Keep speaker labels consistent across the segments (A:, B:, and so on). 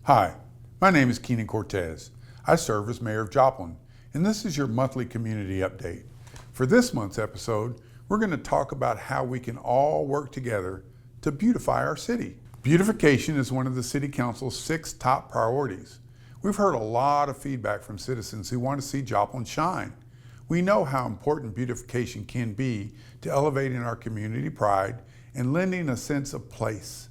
A: Hi, my name is Cortez. I serve as Mayor of Joplin, and this is your monthly community update. For this month's episode, we're going to talk about how we can all work together to beautify our city. Beautification is one of the City Council's 6 top priorities. We've heard a lot of feedback from citizens who want to see Joplin shine. We know how important beautification can be to elevating our community pride and lending a sense of place.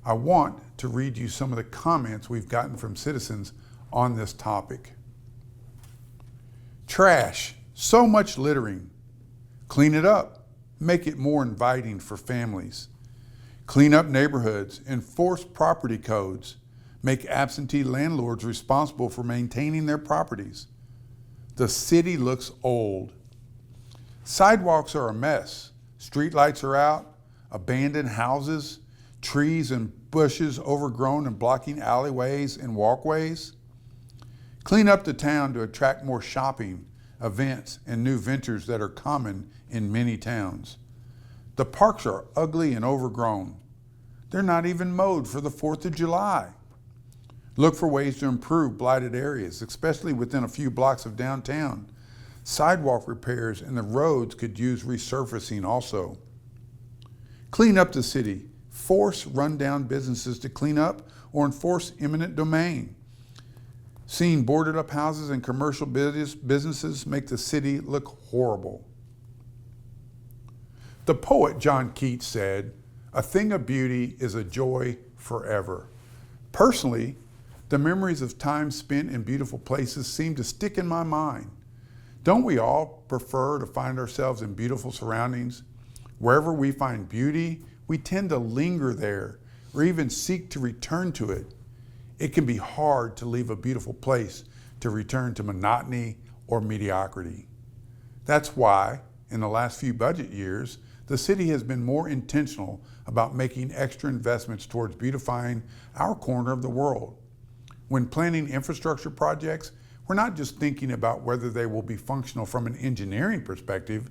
A: I want to read you some of the comments we've gotten from citizens on this topic. Trash, so much littering. Clean it up, make it more inviting for families. Clean up neighborhoods, enforce property codes, make absentee landlords responsible for maintaining their properties. The city looks old. Sidewalks are a mess. Streetlights are out, abandoned houses, trees and bushes overgrown and blocking alleyways and walkways. Clean up the town to attract more shopping, events, and new ventures that are common in many towns. The parks are ugly and overgrown. They're not even mowed for the 4th of July. Look for ways to improve blighted areas, especially within a few blocks of downtown. Sidewalk repairs and the roads could use resurfacing also. Clean up the city. Force rundown businesses to clean up or enforce eminent domain. Seeing boarded up houses and commercial businesses make the city look horrible. The poet John Keats said, "A thing of beauty is a joy forever." Personally, the memories of time spent in beautiful places seem to stick in my mind. Don't we all prefer to find ourselves in beautiful surroundings? Wherever we find beauty, we tend to linger there or even seek to return to it. It can be hard to leave a beautiful place to return to monotony or mediocrity. That's why, in the last few budget years, the city has been more intentional about making extra investments towards beautifying our corner of the world. When planning infrastructure projects, we're not just thinking about whether they will be functional from an engineering perspective,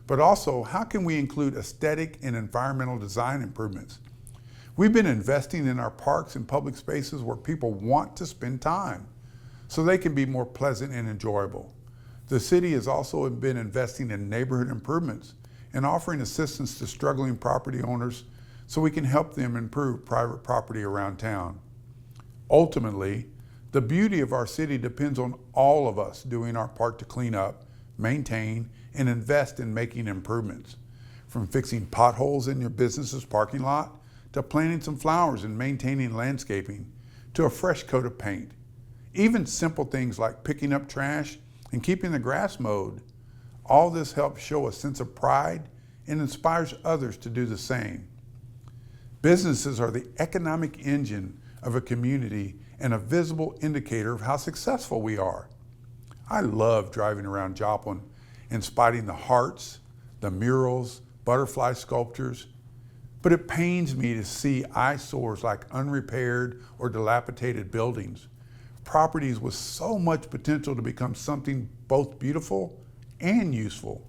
A: but also how can we include aesthetic and environmental design improvements. We've been investing in our parks and public spaces where people want to spend time, so they can be more pleasant and enjoyable. The city has also been investing in neighborhood improvements and offering assistance to struggling property owners so we can help them improve private property around town. Ultimately, the beauty of our city depends on all of us doing our part to clean up, maintain, and invest in making improvements. From fixing potholes in your business's parking lot, to planting some flowers and maintaining landscaping, to a fresh coat of paint. Even simple things like picking up trash and keeping the grass mowed. All this helps show a sense of pride and inspires others to do the same. Businesses are the economic engine of a community and a visible indicator of how successful we are. I love driving around Joplin and spotting the hearts, the murals, butterfly sculptures, but it pains me to see eyesores like unrepaired or dilapidated buildings, properties with so much potential to become something both beautiful and useful.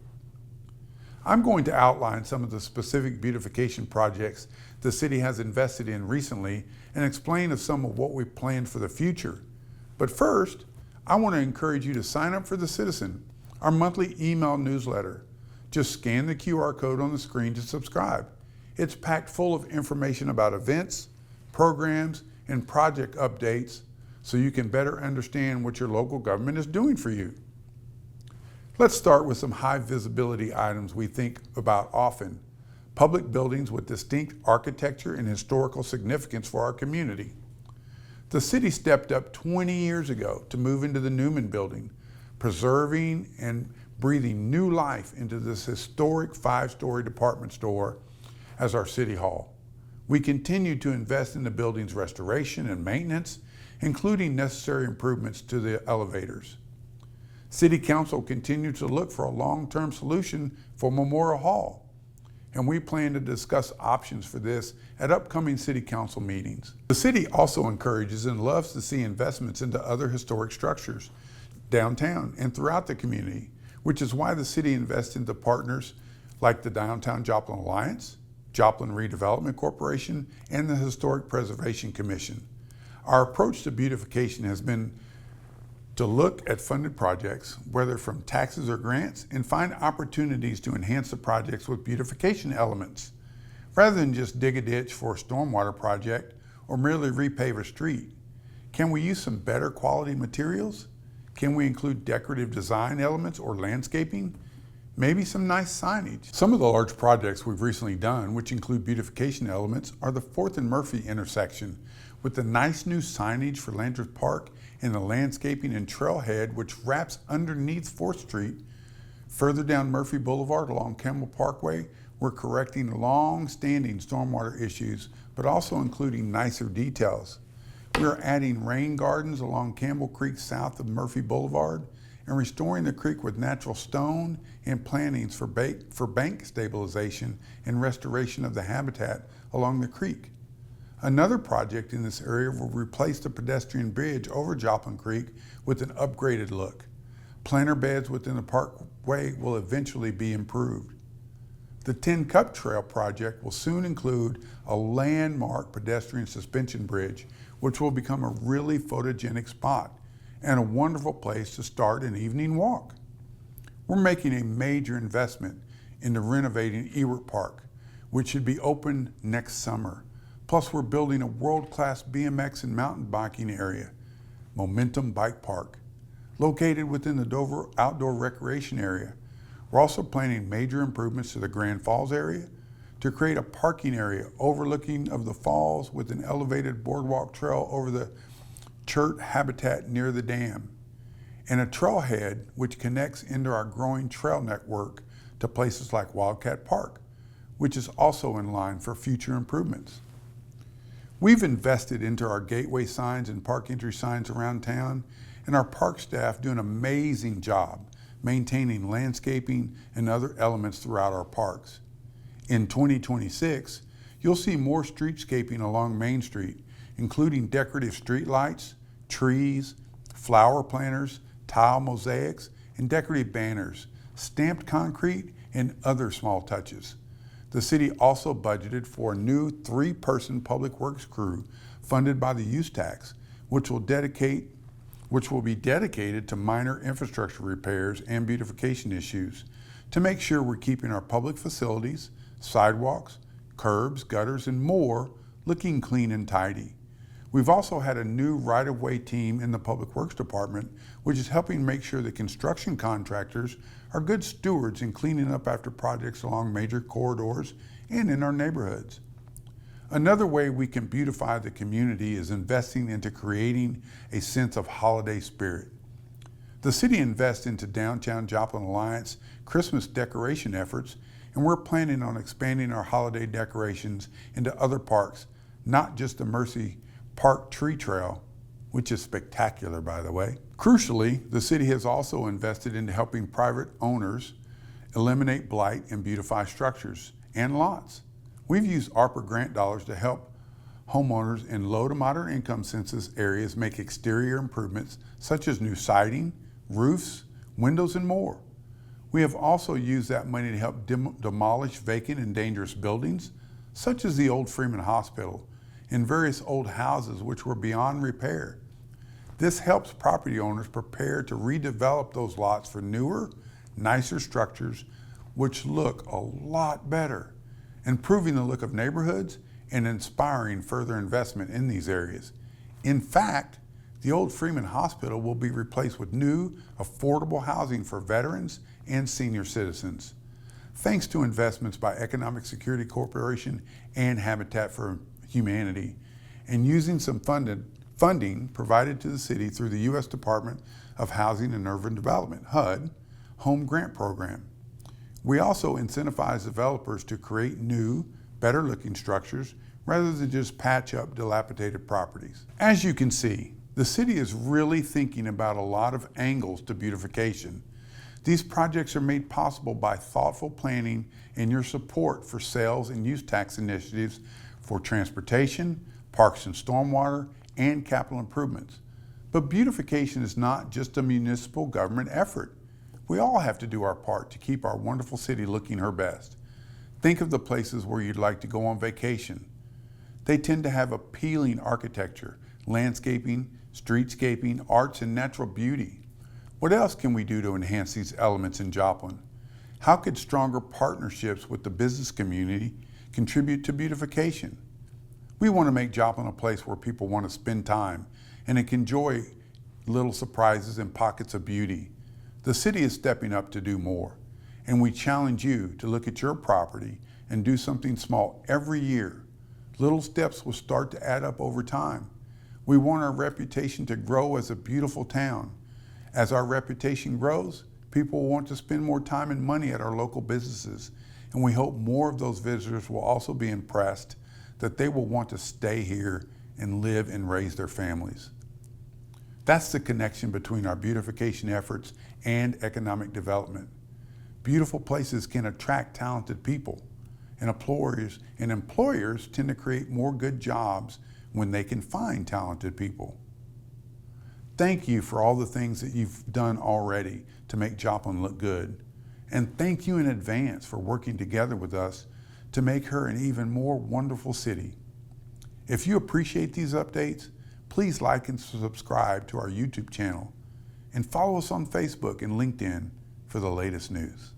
A: I'm going to outline some of the specific beautification projects the city has invested in recently and explain of some of what we planned for the future. But first, I want to encourage you to sign up for The Citizen, our monthly email newsletter. Just scan the QR code on the screen to subscribe. It's packed full of information about events, programs, and project updates so you can better understand what your local government is doing for you. Let's start with some high visibility items we think about often. Public buildings with distinct architecture and historical significance for our community. The city stepped up 20 years ago to move into the Newman building, preserving and breathing new life into this historic 5-story department store as our city hall. We continue to invest in the building's restoration and maintenance, including necessary improvements to the elevators. City Council continues to look for a long-term solution for Memorial Hall, and we plan to discuss options for this at upcoming City Council meetings. The city also encourages and loves to see investments into other historic structures downtown and throughout the community, which is why the city invests into partners like the Downtown Joplin Alliance, Joplin Redevelopment Corporation, and the Historic Preservation Commission. Our approach to beautification has been to look at funded projects, whether from taxes or grants, and find opportunities to enhance the projects with beautification elements. Rather than just dig a ditch for a stormwater project or merely repave a street, can we use some better quality materials? Can we include decorative design elements or landscaping? Maybe some nice signage. Some of the large projects we've recently done, which include beautification elements, are the 4th and Murphy intersection, with the nice new signage for Landreth Park and the landscaping and trailhead which wraps underneath 4th Street. Further down Murphy Boulevard along Campbell Parkway, we're correcting long-standing stormwater issues, but also including nicer details. We're adding rain gardens along Campbell Creek south of Murphy Boulevard and restoring the creek with natural stone and plantings for bank stabilization and restoration of the habitat along the creek. Another project in this area will replace the pedestrian bridge over Joplin Creek with an upgraded look. Planter beds within the parkway will eventually be improved. The Tin Cup Trail project will soon include a landmark pedestrian suspension bridge, which will become a really photogenic spot and a wonderful place to start an evening walk. We're making a major investment into renovating Ewart Park, which should be open next summer. Plus, we're building a world-class BMX and mountain biking area, Momentum Bike Park, located within the Dover Outdoor Recreation Area. We're also planning major improvements to the Grand Falls area to create a parking area overlooking of the falls with an elevated boardwalk trail over the chert habitat near the dam, and a trailhead which connects into our growing trail network to places like Wildcat Park, which is also in line for future improvements. We've invested into our gateway signs and park entry signs around town, and our park staff do an amazing job maintaining landscaping and other elements throughout our parks. In 2026, you'll see more streetscaping along Main Street, including decorative street lights, trees, flower planters, tile mosaics, and decorative banners, stamped concrete, and other small touches. The city also budgeted for a new 3-person public works crew funded by the use tax, which will be dedicated to minor infrastructure repairs and beautification issues to make sure we're keeping our public facilities, sidewalks, curbs, gutters, and more looking clean and tidy. We've also had a new right-of-way team in the Public Works Department, which is helping make sure that construction contractors are good stewards in cleaning up after projects along major corridors and in our neighborhoods. Another way we can beautify the community is investing into creating a sense of holiday spirit. The city invests into Downtown Joplin Alliance Christmas decoration efforts, and we're planning on expanding our holiday decorations into other parks, not just the Mercy Park Tree Trail, which is spectacular, by the way. Crucially, the city has also invested into helping private owners eliminate blight and beautify structures and lots. We've used ARPA grant dollars to help homeowners in low to moderate income census areas make exterior improvements such as new siding, roofs, windows, and more. We have also used that money to help demolish vacant and dangerous buildings, such as the old Freeman Hospital, and various old houses which were beyond repair. This helps property owners prepare to redevelop those lots for newer, nicer structures which look a lot better, improving the look of neighborhoods and inspiring further investment in these areas. In fact, the old Freeman Hospital will be replaced with new, affordable housing for veterans and senior citizens, thanks to investments by Economic Security Corporation and Habitat for Humanity, and using some funding provided to the city through the U.S. Department of Housing and Urban Development, HUD, Home Grant Program. We also incentivize developers to create new, better-looking structures rather than just patch up dilapidated properties. As you can see, the city is really thinking about a lot of angles to beautification. These projects are made possible by thoughtful planning and your support for sales and use tax initiatives for transportation, parks and stormwater, and capital improvements. But beautification is not just a municipal government effort. We all have to do our part to keep our wonderful city looking her best. Think of the places where you'd like to go on vacation. They tend to have appealing architecture, landscaping, streetscaping, arts, and natural beauty. What else can we do to enhance these elements in Joplin? How could stronger partnerships with the business community contribute to beautification? We want to make Joplin a place where people want to spend time and enjoy little surprises and pockets of beauty. The city is stepping up to do more, and we challenge you to look at your property and do something small every year. Little steps will start to add up over time. We want our reputation to grow as a beautiful town. As our reputation grows, people will want to spend more time and money at our local businesses, and we hope more of those visitors will also be impressed that they will want to stay here and live and raise their families. That's the connection between our beautification efforts and economic development. Beautiful places can attract talented people, and employers tend to create more good jobs when they can find talented people. Thank you for all the things that you've done already to make Joplin look good. And thank you in advance for working together with us to make her an even more wonderful city. If you appreciate these updates, please like and subscribe to our YouTube channel and follow us on Facebook and LinkedIn for the latest news.